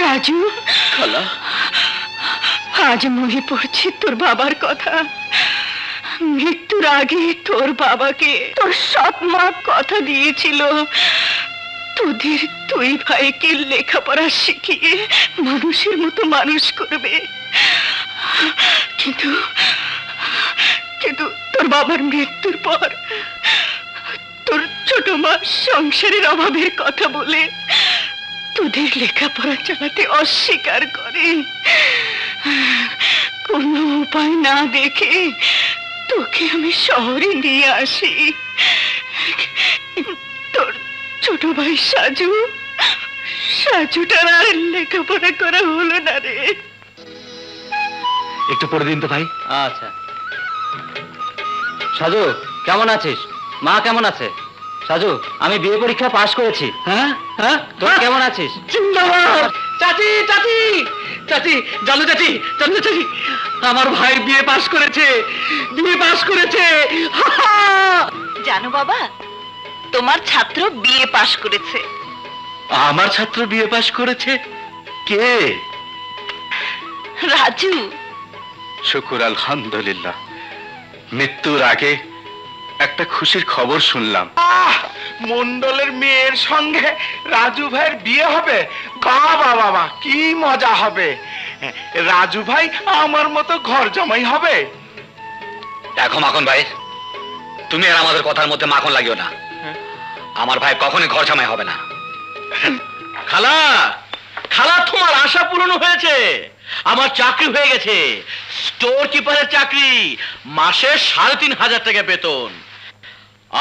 রাজু, খালা, আজ মনে পড়ছে তোর বাবার কথা। মৃত্যুর আগে তোর বাবাকে তোর সৎ মা কথা দিয়েছিল তোদের দুই ভাইকে লেখাপড়া শিখিয়ে মানুষের মতো মানুষ করবে। কিন্তু কিন্তু তোর বাবার মৃত্যুর পর তোর ছোট মা সংসারের অভাবের কথা বলে তোদের লেখাপড়া চালাতে অস্বীকার করে। কোনো উপায় না দেখে তোকে আমি শহরে নিয়ে আসি। তোর ছোট ভাই সাজুটার আর লেখাপড়া করা হলো না রে। একটু পরে দিন তো ভাই। আচ্ছা। সাজু, কেমন আছিস? মা কেমন আছে? সাজু, আমি বিয়ে পরীক্ষা পাশ করেছি। হ্যাঁ হ্যাঁ, তোর কেমন আছিস? জিন্দাবাদ। চাচি চাচি চাচি, জানো চাচি, জানো চাচি, আমার ভাই বিয়ে পাশ করেছে, বিয়ে পাশ করেছে। জানো বাবা, তোমার ছাত্র বিয়ে পাশ করেছে। আমার ছাত্র বিয়ে পাশ করেছে? কে? রাজু। শুকুর আলহামদুলিল্লাহ, মৃত্যুর আগে একটা খুশির খবর শুনলাম। মন্ডলের মেয়ের সঙ্গে রাজু ভাইয়ের বিয়ে হবে। বাবা বাবা, কি মজা হবে! রাজু ভাই আমার মতো ঘর জামাই হবে। দেখো মাখন ভাই, তুমি আর আমাদের কথার মধ্যে মাখন লাগিও না। আমার ভাই কখনোই ঘর জামাই হবে না। খালা, খালা, তোমার আশা পূরণ হয়েছে। আমার চাকরি হয়ে গেছে, স্টোর কিপারের চাকরি, মাসে ৩,৫০০ টাকা বেতন।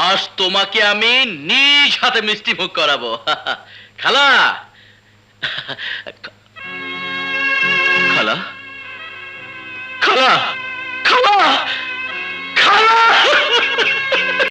আজ তোমাকে আমি নিজ হাতে মিষ্টি মুখ করাবো। খালা,